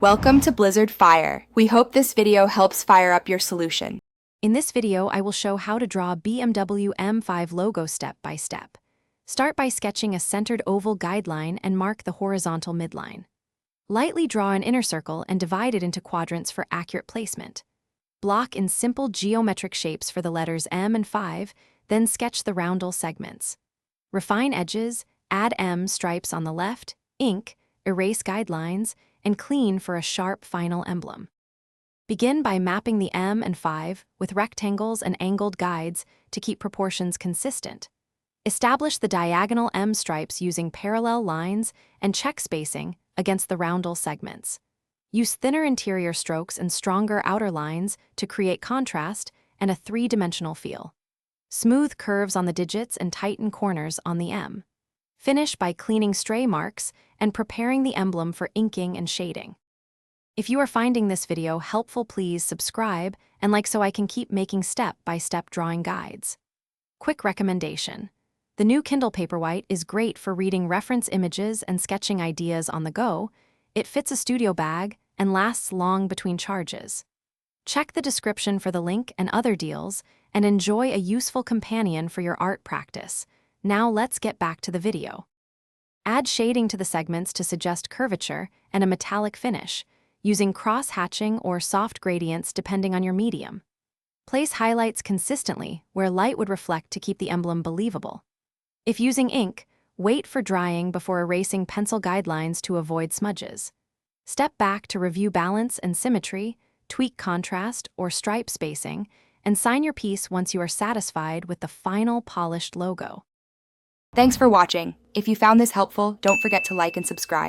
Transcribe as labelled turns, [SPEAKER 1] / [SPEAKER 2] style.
[SPEAKER 1] Welcome to Blizzard Fire. We hope this video helps fire up your solution.
[SPEAKER 2] In this video, I will show how to draw BMW M5 logo step by step. Start by sketching a centered oval guideline and mark the horizontal midline. Lightly draw an inner circle and divide it into quadrants for accurate placement. Block in simple geometric shapes for the letters M and 5, then sketch the roundel segments. Refine edges, add M stripes on the left, ink, erase guidelines, and clean for a sharp final emblem. Begin by mapping the M and 5 with rectangles and angled guides to keep proportions consistent. Establish the diagonal M stripes using parallel lines and check spacing against the roundel segments. Use thinner interior strokes and stronger outer lines to create contrast and a three-dimensional feel. Smooth curves on the digits and tighten corners on the M. Finish by cleaning stray marks and preparing the emblem for inking and shading. If you are finding this video helpful, please subscribe and like so I can keep making step-by-step drawing guides. Quick recommendation. The new Kindle Paperwhite is great for reading reference images and sketching ideas on the go. It fits a studio bag and lasts long between charges. Check the description for the link and other deals and enjoy a useful companion for your art practice. Now let's get back to the video. Add shading to the segments to suggest curvature and a metallic finish, using cross-hatching or soft gradients depending on your medium. Place highlights consistently where light would reflect to keep the emblem believable. If using ink, wait for drying before erasing pencil guidelines to avoid smudges. Step back to review balance and symmetry, tweak contrast or stripe spacing, and sign your piece once you are satisfied with the final polished logo.
[SPEAKER 1] Thanks for watching. If you found this helpful, don't forget to like and subscribe.